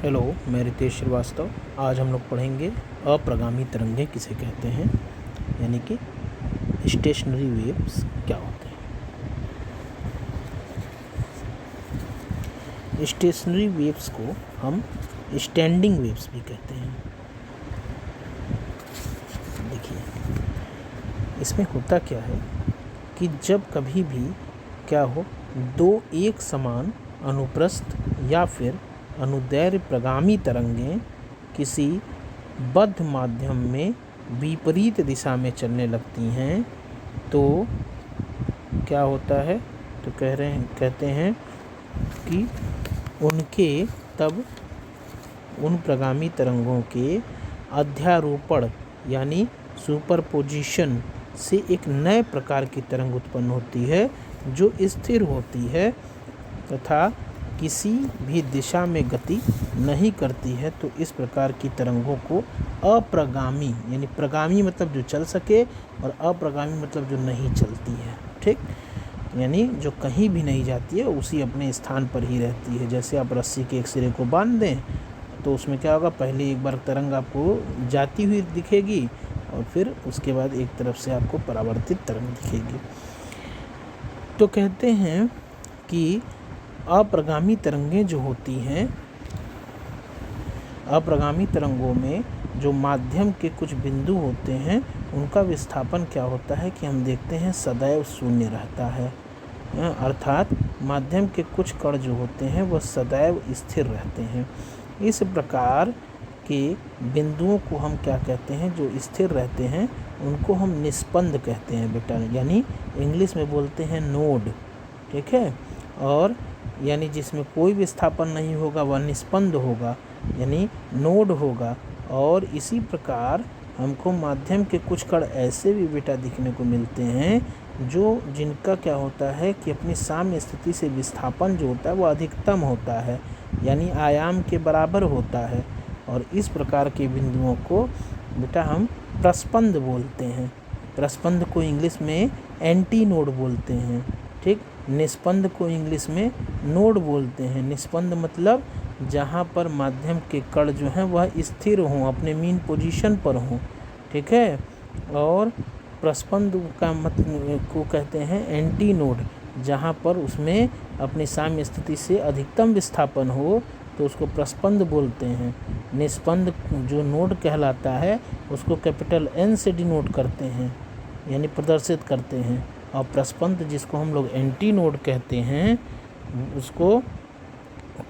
Hello, मैं रितेश श्रीवास्तव। आज हम लोग पढ़ेंगे अप्रगामी तरंगें किसे कहते हैं, यानी कि स्टेशनरी वेव्स क्या होते हैं। स्टेशनरी वेव्स को हम स्टैंडिंग वेव्स भी कहते हैं। देखिए, इसमें होता क्या है कि जब कभी भी क्या हो, दो एक समान अनुप्रस्थ या फिर अनुदैर्ध्य प्रगामी तरंगें किसी बद्ध माध्यम में विपरीत दिशा में चलने लगती हैं तो क्या होता है, तो कहते हैं कि उन प्रगामी तरंगों के अध्यारोपण यानी सुपरपोजिशन से एक नए प्रकार की तरंग उत्पन्न होती है जो स्थिर होती है तथा किसी भी दिशा में गति नहीं करती है। तो इस प्रकार की तरंगों को अप्रगामी, यानी प्रगामी मतलब जो चल सके और अप्रगामी मतलब जो नहीं चलती है, ठीक, यानी जो कहीं भी नहीं जाती है, उसी अपने स्थान पर ही रहती है। जैसे आप रस्सी के एक सिरे को बांध दें तो उसमें क्या होगा, पहले एक बार तरंग आपको जाती हुई दिखेगी और फिर उसके बाद एक तरफ से आपको परावर्तित तरंग दिखेगी। तो कहते हैं कि अप्रगामी तरंगें जो होती हैं, अप्रगामी तरंगों में जो माध्यम के कुछ बिंदु होते हैं उनका विस्थापन क्या होता है कि हम देखते हैं सदैव शून्य रहता है। अर्थात माध्यम के कुछ कण जो होते हैं वह सदैव स्थिर रहते हैं। इस प्रकार के बिंदुओं को हम क्या कहते हैं, जो स्थिर रहते हैं उनको हम निस्पंद कहते हैं बेटा, यानी इंग्लिश में बोलते हैं नोड, ठीक है। और यानी जिसमें कोई विस्थापन नहीं होगा वह निस्पंद होगा, यानी नोड होगा। और इसी प्रकार हमको माध्यम के कुछ कण ऐसे भी बेटा दिखने को मिलते हैं जिनका क्या होता है कि अपनी साम्य स्थिति से विस्थापन जो होता है वो अधिकतम होता है, यानी आयाम के बराबर होता है। और इस प्रकार के बिंदुओं को बेटा हम प्रस्पंद बोलते हैं। प्रस्पंद को इंग्लिश में एंटी नोड बोलते हैं, ठीक। निस्पंद को इंग्लिश में नोड बोलते हैं। निस्पंद मतलब जहाँ पर माध्यम के कण जो हैं वह स्थिर हों, अपने मीन पोजीशन पर हों, ठीक है। और प्रस्पंद का मतलब को कहते हैं एंटी नोड, जहाँ पर उसमें अपनी साम्य स्थिति से अधिकतम विस्थापन हो तो उसको प्रस्पंद बोलते हैं। निस्पंद जो नोड कहलाता है उसको कैपिटल N से डिनोट करते हैं, यानी प्रदर्शित करते हैं। और प्रस्पंद जिसको हम लोग एंटी नोड कहते हैं उसको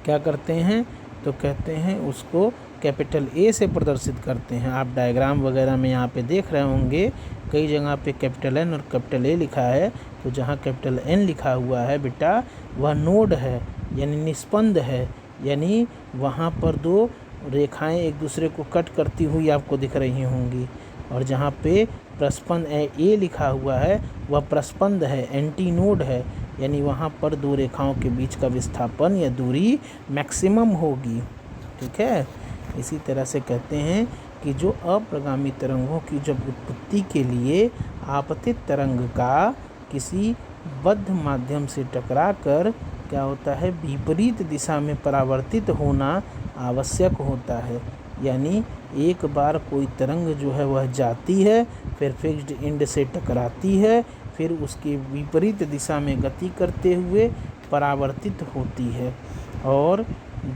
क्या करते हैं, तो कहते हैं उसको कैपिटल A से प्रदर्शित करते हैं। आप डायग्राम वगैरह में यहाँ पे देख रहे होंगे कई जगह पे कैपिटल N और कैपिटल A लिखा है, तो जहाँ कैपिटल N लिखा हुआ है बेटा वह नोड है, यानी निस्पंद है, यानी वहाँ पर दो रेखाएं एक दूसरे को कट करती हुई आपको दिख रही होंगी। और जहाँ पे प्रस्पंद A लिखा हुआ है वह प्रस्पंद है, एंटी नोड है, यानी वहाँ पर दो रेखाओं के बीच का विस्थापन या दूरी मैक्सिमम होगी, ठीक है। इसी तरह से कहते हैं कि जो अप्रगामी तरंगों की जब उत्पत्ति के लिए आपतित तरंग का किसी बद्ध माध्यम से टकरा कर क्या होता है, विपरीत दिशा में परावर्तित होना आवश्यक होता है। यानी एक बार कोई तरंग जो है वह जाती है, फिर फिक्स्ड एंड से टकराती है, फिर उसके विपरीत दिशा में गति करते हुए परावर्तित होती है। और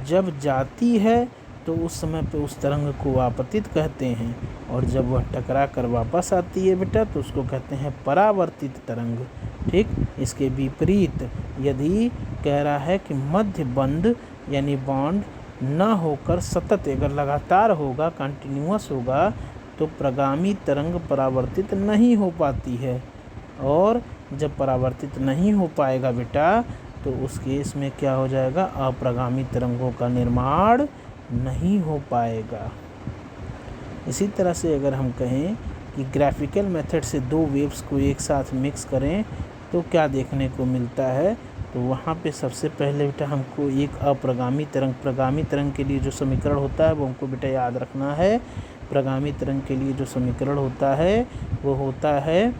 जब जाती है तो उस समय पे उस तरंग को आपतित कहते हैं, और जब वह टकरा कर वापस आती है बेटा तो उसको कहते हैं परावर्तित तरंग, ठीक। इसके विपरीत यदि कह रहा है कि मध्य बंद यानी बॉन्ड न होकर सतत अगर लगातार होगा, कंटिन्यूअस होगा, तो प्रगामी तरंग परावर्तित नहीं हो पाती है। और जब परावर्तित नहीं हो पाएगा बेटा तो उस केस में क्या हो जाएगा, अप्रगामी तरंगों का निर्माण नहीं हो पाएगा। इसी तरह से अगर हम कहें कि ग्राफिकल मेथड से दो वेव्स को एक साथ मिक्स करें तो क्या देखने को मिलता है, तो वहाँ पे सबसे पहले बेटा हमको एक अप्रगामी तरंग के लिए जो समीकरण होता है वो हमको बेटा याद रखना है। प्रगामी तरंग के लिए जो समीकरण होता है वो होता है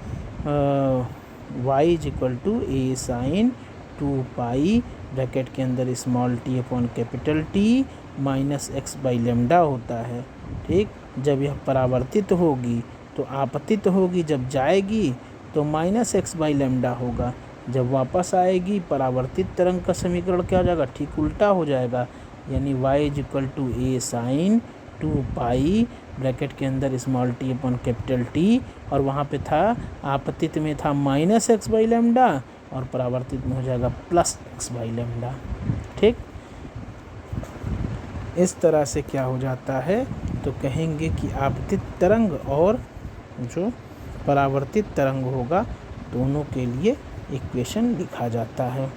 y = a sin 2 pi bracket के अंदर small t upon capital T minus x by lambda होता है। ठीक, जब यह परावर्तित होगी तो आपतित होगी, जब जाएगी तो माइनस एक्स बाई लेमडा होगा, जब वापस आएगी परावर्तित तरंग का समीकरण क्या हो जाएगा, ठीक उल्टा हो जाएगा, यानी y equal to a sine 2 bracket के अंदर small t upon capital T, और वहाँ पे था आपतित में था माइनस एक्स बाई लेमडा और परावर्तित में हो जाएगा प्लस एक्स बाई लेमडा। ठीक, इस तरह से क्या हो जाता है, तो कहेंगे कि आपतित तरंग और जो परावर्तित तरंग होगा दोनों के लिए इक्वेशन लिखा जाता है।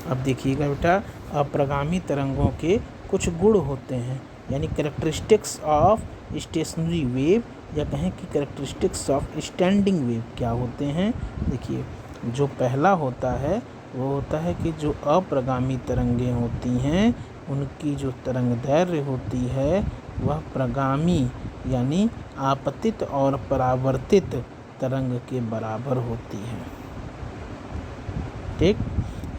अब देखिएगा बेटा, अप्रगामी तरंगों के कुछ गुण होते हैं, यानी कैरेक्टरिस्टिक्स ऑफ स्टेशनरी वेव, या कहें कि कैरेक्टरिस्टिक्स ऑफ स्टैंडिंग वेव क्या होते हैं। देखिए, जो पहला होता है वो होता है कि जो अप्रगामी तरंगें होती हैं उनकी जो तरंग दैर्घ्य होती है वह प्रगामी यानी आपतित और परावर्तित तरंग के बराबर होती है। ठीक,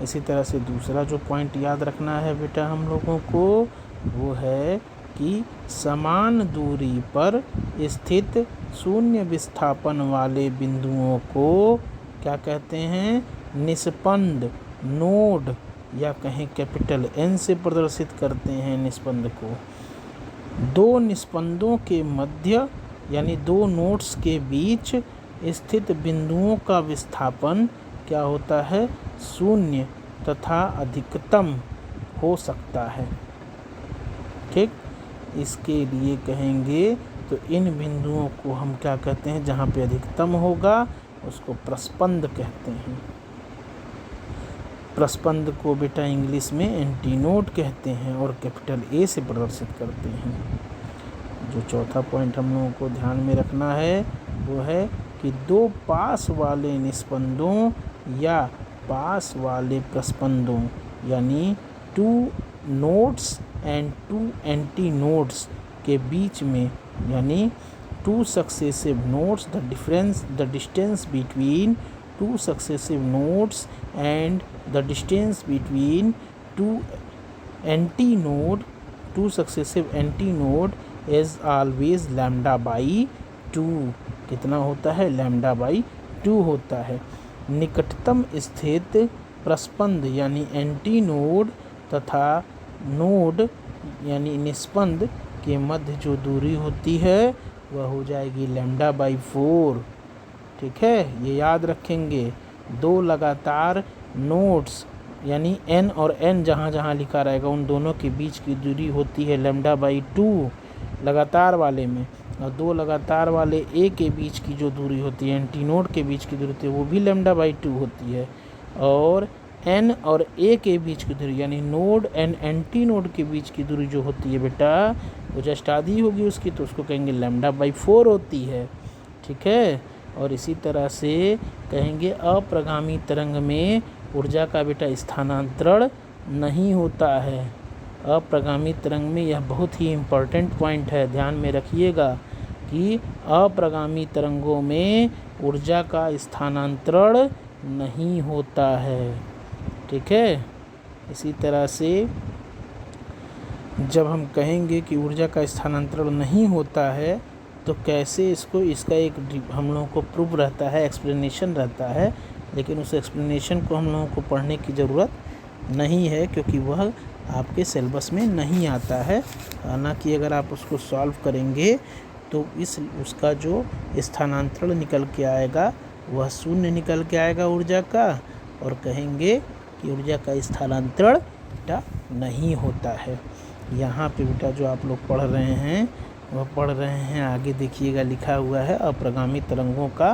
इसी तरह से दूसरा जो पॉइंट याद रखना है बेटा हम लोगों को, वो है कि समान दूरी पर स्थित शून्य विस्थापन वाले बिंदुओं को क्या कहते हैं, निस्पंद नोड, या कहें कैपिटल N से प्रदर्शित करते हैं निस्पंद को। दो निस्पंदों के मध्य यानी दो नोड्स के बीच स्थित बिंदुओं का विस्थापन क्या होता है, शून्य तथा अधिकतम हो सकता है। ठीक, इसके लिए कहेंगे तो इन बिंदुओं को हम क्या कहते हैं, जहाँ पे अधिकतम होगा उसको प्रस्पंद कहते हैं। प्रस्पंद को बेटा इंग्लिश में एंटीनोड कहते हैं और कैपिटल ए से प्रदर्शित करते हैं। जो चौथा पॉइंट हम लोगों को ध्यान में रखना है वो है कि दो पास वाले निस्पंदों या पास वाले प्रस्पंदों यानी two nodes and two antinodes के बीच में, यानी two successive nodes, the distance between two successive nodes and the distance between two successive antinode is always lambda by 2। कितना होता है, लैम्डा बाई 2 होता है। निकटतम स्थित प्रस्पंद यानी एंटीनोड तथा नोड यानी निस्पंद के मध्य जो दूरी होती है वह हो जाएगी लैम्डा बाई 4। ठीक है, ये याद रखेंगे। दो लगातार नोड्स यानी n और n जहाँ जहाँ लिखा रहेगा उन दोनों के बीच की दूरी होती है लैम्डा बाई 2 लगातार वाले में, और दो लगातार वाले a के बीच की जो दूरी होती है, एंटीनोड के बीच की दूरी होती है, वो भी लैम्डा बाई 2 होती है। और n और a के बीच की दूरी यानी नोड एंड एंटीनोड के बीच की दूरी जो होती है बेटा वो जस्ट आधी होगी उसकी, तो उसको कहेंगे लैम्डा बाई 4 होती है। ठीक है, और इसी तरह से कहेंगे अप्रगामी तरंग में ऊर्जा का बेटा स्थानांतरण नहीं होता है। अप्रगामी तरंग में यह बहुत ही इम्पोर्टेंट पॉइंट है, ध्यान में रखिएगा कि अप्रगामी तरंगों में ऊर्जा का स्थानांतरण नहीं होता है। ठीक है, इसी तरह से जब हम कहेंगे कि ऊर्जा का स्थानांतरण नहीं होता है तो कैसे इसका एक हम लोगों को प्रूफ रहता है, एक्सप्लेनेशन रहता है, लेकिन उस एक्सप्लेनेशन को हम लोगों को पढ़ने की ज़रूरत नहीं है क्योंकि वह आपके सिलेबस में नहीं आता है। हालांकि अगर आप उसको सॉल्व करेंगे तो उसका जो स्थानांतरण निकल के आएगा वह शून्य निकल के आएगा ऊर्जा का, और कहेंगे कि ऊर्जा का स्थानांतरण बेटा नहीं होता है। यहाँ पे बेटा जो आप लोग पढ़ रहे हैं वह पढ़ रहे हैं, आगे देखिएगा लिखा हुआ है अप्रगामी तरंगों का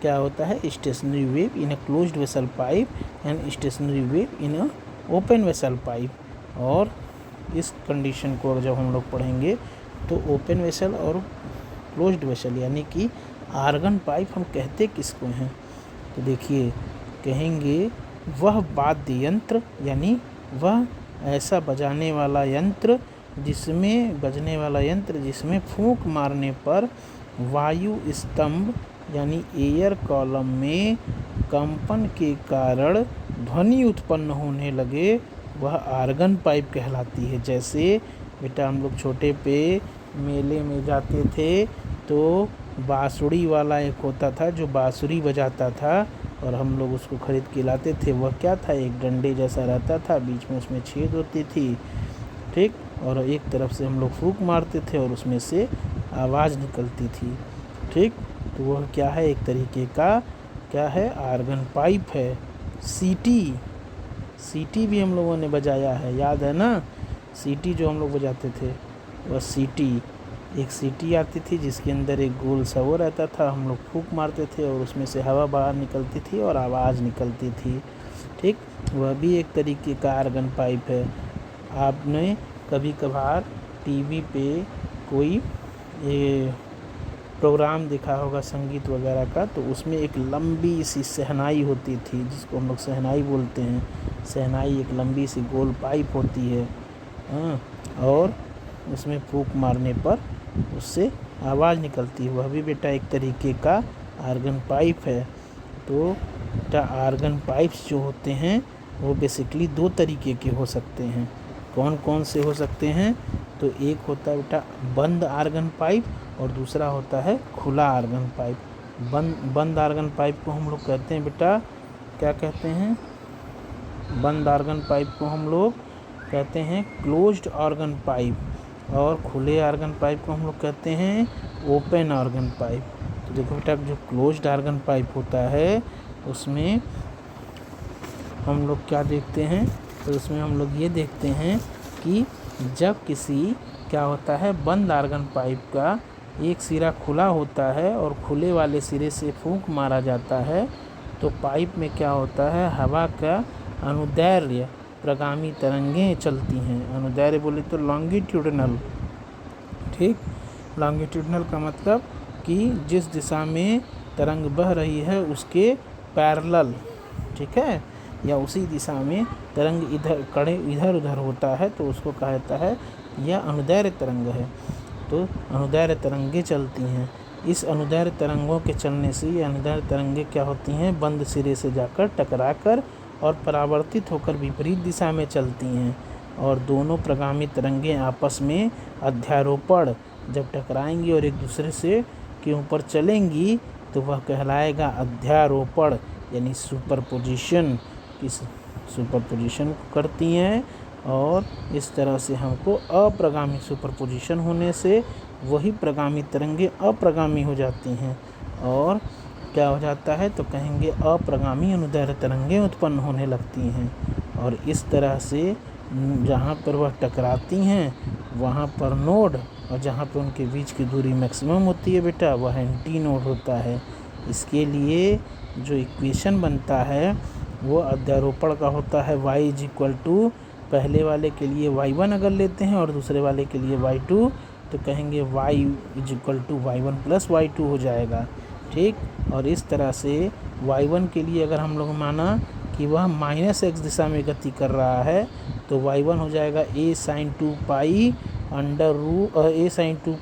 क्या होता है, stationary wave in a closed vessel pipe and stationary wave in a open vessel pipe. और इस कंडीशन को जब हम लोग पढ़ेंगे तो ओपन वेसल और क्लोज्ड वेसल यानी कि आर्गन पाइप हम कहते किसको हैं, तो देखिए कहेंगे वह वाद्य यंत्र यानी वह ऐसा बजाने वाला यंत्र जिसमें बजने वाला यंत्र जिसमें फूंक मारने पर वायु स्तंभ यानी एयर कॉलम में कंपन के कारण ध्वनि उत्पन्न होने लगे, वह आर्गन पाइप कहलाती है। जैसे बेटा हम लोग छोटे पे मेले में जाते थे तो बांसुरी वाला एक होता था जो बांसुरी बजाता था, और हम लोग उसको खरीद के लाते थे। वह क्या था, एक डंडे जैसा रहता था, बीच में उसमें छेद होती थी, ठीक, और एक तरफ से हम लोग फूंक मारते थे और उसमें से आवाज़ निकलती थी, ठीक। तो वह क्या है, एक तरीके का क्या है, आर्गन पाइप है। सीटी भी हम लोगों ने बजाया है, याद है ना, सीटी जो हम लोग बजाते थे वह सीटी, एक सीटी आती थी जिसके अंदर एक गोल सा वो रहता था, हम लोग फूंक मारते थे और उसमें से हवा बाहर निकलती थी और आवाज़ निकलती थी, ठीक। वह भी एक तरीके का आर्गन पाइप है। आपने कभी कभार टीवी पे कोई ये प्रोग्राम देखा होगा संगीत वगैरह का, तो उसमें एक लंबी सी शहनाई होती थी जिसको हम लोग शहनाई बोलते हैं। शहनाई एक लंबी सी गोल पाइप होती है, हाँ, और उसमें फूंक मारने पर उससे आवाज़ निकलती है। वह भी बेटा एक तरीके का आर्गन पाइप है। तो बेटा आर्गन पाइप्स जो होते हैं वो बेसिकली दो तरीके के हो सकते हैं। कौन कौन से हो सकते हैं, तो एक होता है बेटा बंद आर्गन पाइप और दूसरा होता है खुला आर्गन पाइप। बंद आर्गन पाइप को हम लोग कहते हैं बेटा, क्या कहते हैं, बंद आर्गन पाइप को हम लोग कहते हैं क्लोज्ड आर्गन पाइप, और खुले आर्गन पाइप को हम लोग कहते हैं ओपन आर्गन पाइप। तो देखो बेटा जो क्लोज्ड आर्गन पाइप होता है उसमें हम लोग क्या देखते हैं, तो उसमें हम लोग ये देखते हैं कि जब किसी क्या होता है, बंद आर्गन पाइप का एक सिरा खुला होता है और खुले वाले सिरे से फूंक मारा जाता है, तो पाइप में क्या होता है, हवा का अनुदैर्ध्य प्रगामी तरंगें चलती हैं। अनुदैर्ध्य बोले तो लॉन्गिट्यूडनल, ठीक। लॉन्गिट्यूडनल का मतलब कि जिस दिशा में तरंग बह रही है उसके पैरेलल, ठीक है, या उसी दिशा में तरंग इधर उधर होता है तो उसको कहा जाता है यह अनुदैर्ध्य तरंग है। तो अनुदैर्ध्य तरंगें चलती हैं। इस अनुदैर्ध्य तरंगों के चलने से ये अनुदैर्ध्य तरंगें क्या होती हैं, बंद सिरे से जाकर टकराकर और परावर्तित होकर विपरीत दिशा में चलती हैं, और दोनों प्रगामी तरंगें आपस में अध्यारोपण जब टकराएंगी और एक दूसरे से के ऊपर चलेंगी तो वह कहलाएगा अध्यारोपण, यानी सुपरपोजिशन। इस सुपरपोजिशन करती हैं और इस तरह से हमको अप्रगामी सुपरपोजिशन होने से वही प्रगामी तरंगें अप्रगामी हो जाती हैं, और क्या हो जाता है, तो कहेंगे अप्रगामी अनुदैर्ध्य तरंगें उत्पन्न होने लगती हैं। और इस तरह से जहाँ पर वह टकराती हैं वहाँ पर नोड, और जहाँ पर उनके बीच की दूरी मैक्सिमम होती है बेटा वह एंटी नोड होता है। इसके लिए जो इक्वेशन बनता है वो अध्यारोपण का होता है y पहले वाले के लिए y1 अगर लेते हैं और दूसरे वाले के लिए y2, तो कहेंगे y1 + y2 हो जाएगा, ठीक। और इस तरह से y1 के लिए अगर हम लोग माना कि वह -x दिशा में गति कर रहा है तो y1 हो जाएगा a sin 2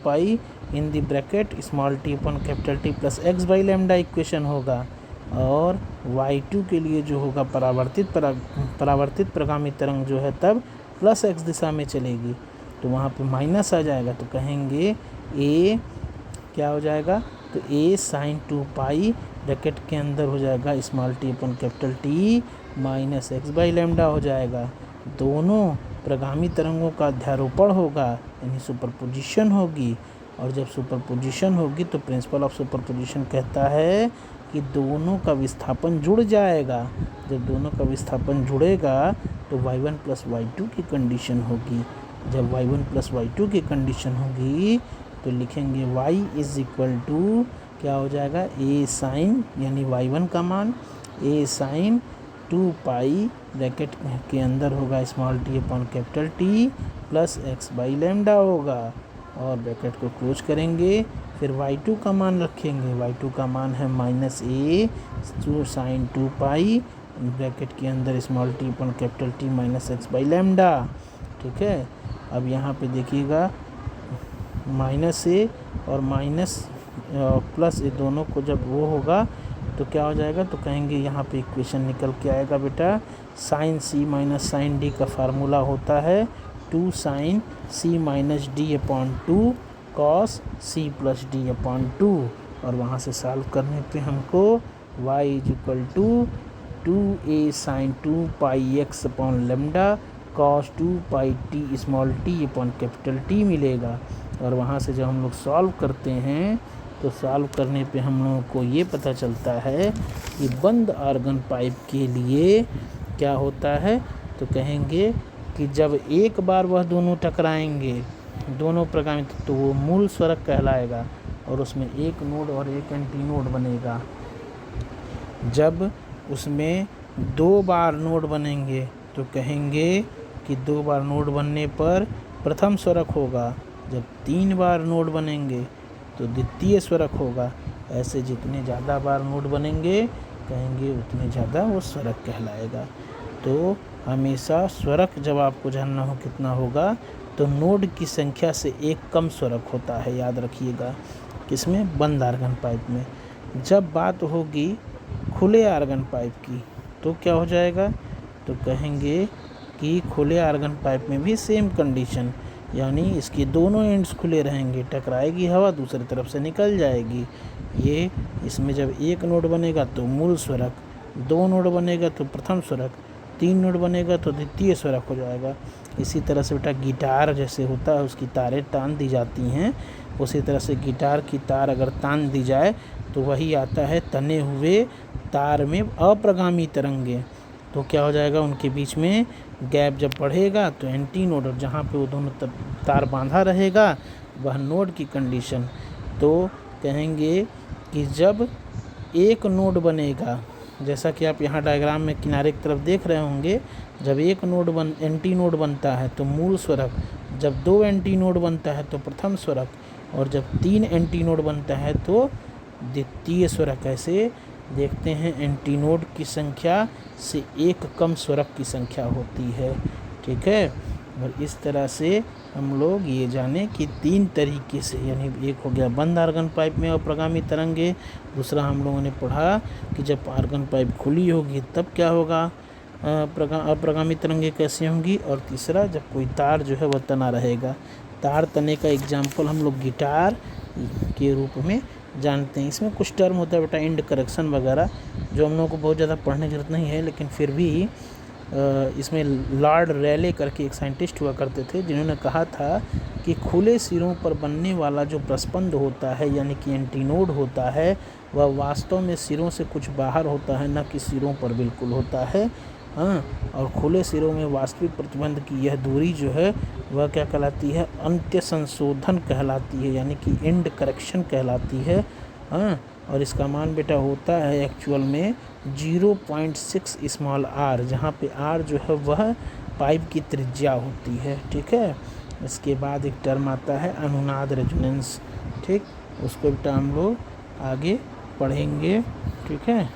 pi in the bracket small t upon capital T plus x/λ equation होगा। और y2 के लिए जो होगा परावर्तित प्रगामी तरंग जो है तब +x दिशा में चलेगी, तो वहाँ पे माइनस आ जाएगा, तो कहेंगे a क्या हो जाएगा, तो a sin 2 पाई ब्रैकेट के अंदर हो जाएगा स्मॉल t अपन कैपिटल T माइनस x/λ हो जाएगा। दोनों प्रगामी तरंगों का अध्यारोपण होगा यानी सुपरपोजिशन होगी, और जब सुपरपोजिशन होगी तो प्रिंसिपल ऑफ सुपरपोजिशन कहता है कि दोनों का विस्थापन जुड़ जाएगा। जब दोनों का विस्थापन जुड़ेगा तो y1 + y2 की कंडीशन होगी। जब y1 + y2 की कंडीशन होगी तो लिखेंगे y क्या हो जाएगा, a sin यानी y1 का मान a sin 2 पाई ब्रैकेट के अंदर होगा स्मॉल t अपन कैपिटल T प्लस x/λ होगा, और ब्रैकेट को क्लोज करेंगे। फिर y2 का मान रखेंगे, y2 का मान है -a sin 2 पाई ब्रैकेट के अंदर स्मॉल t अपन कैपिटल T माइनस x/λ, ठीक है। अब यहाँ पे देखिएगा -a और माइनस प्लस ये दोनों को जब वो होगा तो क्या हो जाएगा, तो कहेंगे यहाँ पे इक्वेशन निकल के आएगा बेटा, sine c minus sine d का फार्मूला होता है 2 sine c minus d upon 2 cos c plus d upon 2। और वहाँ से सॉल्व करने पे हमको y is equal to 2a sine 2 pi x upon lambda cos 2 pi t small t upon capital T मिलेगा। और वहाँ से जब हम लोग सॉल्व करते हैं तो सॉल्व करने पे हम लोगों को ये पता चलता है कि बंद आर्गन पाइप के लिए क्या होता है, तो कहेंगे कि जब एक बार वह दोनों टकराएंगे दोनों प्रकार में तो वो मूल स्वरक कहलाएगा और उसमें एक नोड और एक एंटी नोड बनेगा। जब उसमें 2 बार नोड बनेंगे तो कहेंगे कि 2 बार नोड बनने पर प्रथम स्वरक होगा, जब 3 बार नोड बनेंगे तो द्वितीय स्वरक होगा। ऐसे जितने ज़्यादा बार नोड बनेंगे कहेंगे उतने ज़्यादा वो स्वरक कहलाएगा। तो हमेशा स्वरक जब आपको जानना हो कितना होगा तो नोड की संख्या से एक कम स्वरक होता है, याद रखिएगा। किसमें? बंद आर्गन पाइप में। जब बात होगी खुले आर्गन पाइप की तो क्या हो जाएगा, तो कहेंगे कि खुले आर्गन पाइप में भी सेम कंडीशन, यानी इसके दोनों एंड्स खुले रहेंगे, टकराएगी हवा दूसरी तरफ से निकल जाएगी। ये इसमें जब एक नोड बनेगा तो मूल स्वरक, 2 नोड बनेगा तो प्रथम स्वरक, 3 नोड बनेगा तो द्वितीय स्वरक हो जाएगा। इसी तरह से बेटा गिटार जैसे होता है उसकी तारें तान दी जाती हैं, उसी तरह से गिटार की तार अगर तान दी जाए तो वही आता है तने हुए तार में अप्रगामी तरंगे। तो क्या हो जाएगा, उनके बीच में गैप जब बढ़ेगा तो एंटी नोड, और जहाँ पे वो दोनों तार बांधा रहेगा वह नोड की कंडीशन। तो कहेंगे कि जब एक नोड बनेगा, जैसा कि आप यहाँ डायग्राम में किनारे की तरफ देख रहे होंगे, जब एक नोड एंटी नोड बनता है तो मूल स्वरक, जब 2 एंटी नोड बनता है तो प्रथम स्वरक, और जब 3 एंटी नोड बनता है तो द्वितीय स्वरक। ऐसे देखते हैं एंटी नोड की संख्या से एक कम स्वरक की संख्या होती है, ठीक है। और इस तरह से हम लोग ये जाने कि 3 तरीके से, यानी एक हो गया बंद आर्गन पाइप में अप्रगामी तरंगे, दूसरा हम लोगों ने पढ़ा कि जब आर्गन पाइप खुली होगी तब क्या होगा, अप्रगामी तरंगे कैसे होंगी, और तीसरा जब कोई तार जो है वह तना रहेगा। तार तने का एग्जाम्पल हम लोग गिटार के रूप में जानते हैं। इसमें कुछ टर्म होता है बेटा एंड करेक्शन वगैरह, जो हम लोगों को बहुत ज़्यादा पढ़ने की जरूरत नहीं है, लेकिन फिर भी इसमें लॉर्ड रेले करके एक साइंटिस्ट हुआ करते थे जिन्होंने कहा था कि खुले सिरों पर बनने वाला जो प्रस्पंद होता है यानी कि एंटीनोड होता है वह वास्तव में सिरों से कुछ बाहर होता है, न कि सिरों पर बिल्कुल होता है। हाँ, और खुले सिरों में वास्तविक प्रतिबंध की यह दूरी जो है वह क्या कहलाती है, अंत्य संशोधन कहलाती है, यानी कि एंड करेक्शन कहलाती है। हाँ, और इसका मान बेटा होता है एक्चुअल में 0.6 स्मॉल r, जहाँ पे r जो है वह पाइप की त्रिज्या होती है, ठीक है। इसके बाद एक टर्म आता है अनुनाद रेजोनेंस, ठीक, उसको बेटा हम लोग आगे पढ़ेंगे, ठीक है।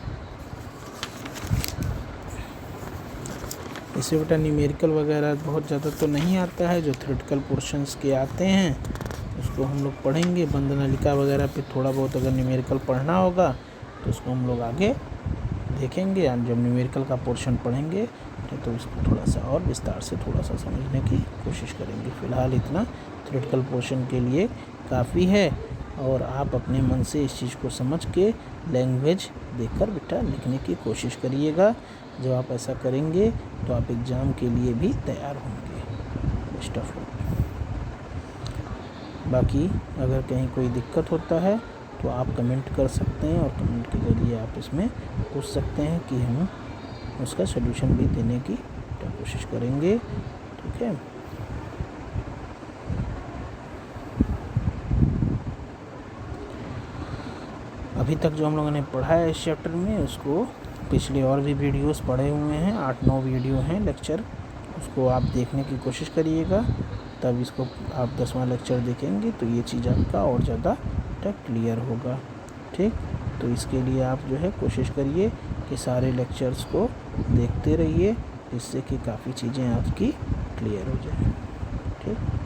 इसे बेटा न्यूमेरिकल वगैरह बहुत ज़्यादा तो नहीं आता है, जो थ्योरेटिकल पोर्शंस के आते हैं उसको हम लोग पढ़ेंगे। बंद नलिका वगैरह पे थोड़ा बहुत अगर न्यूमेरिकल पढ़ना होगा तो उसको हम लोग आगे देखेंगे। हम जब न्यूमेरिकल का पोर्शन पढ़ेंगे तो उसको थोड़ा सा और विस्तार से थोड़ा सा समझने की कोशिश करेंगे। फ़िलहाल इतना थ्योरेटिकल पोर्शन के लिए काफ़ी है, और आप अपने मन से इस चीज़ को समझ के लैंग्वेज देखकर बेटा लिखने की कोशिश करिएगा। जब आप ऐसा करेंगे तो आप एग्ज़ाम के लिए भी तैयार होंगे। Best of luck. बाकी अगर कहीं कोई दिक्कत होता है तो आप कमेंट कर सकते हैं, और कमेंट के ज़रिए आप इसमें पूछ सकते हैं कि हम उसका सलूशन भी देने की कोशिश करेंगे, ठीक है। अभी तक जो हम लोगों ने पढ़ा है इस चैप्टर में, उसको पिछले और भी वीडियोस पढ़े हुए हैं, 8-9 वीडियो हैं लेक्चर, उसको आप देखने की कोशिश करिएगा। तब इसको आप 10वां लेक्चर देखेंगे तो ये चीज़ आपका और ज़्यादा क्लियर होगा, ठीक। तो इसके लिए आप जो है कोशिश करिए कि सारे लेक्चर्स को देखते रहिए, जिससे कि काफ़ी चीज़ें आपकी क्लियर हो जाए। ठीक।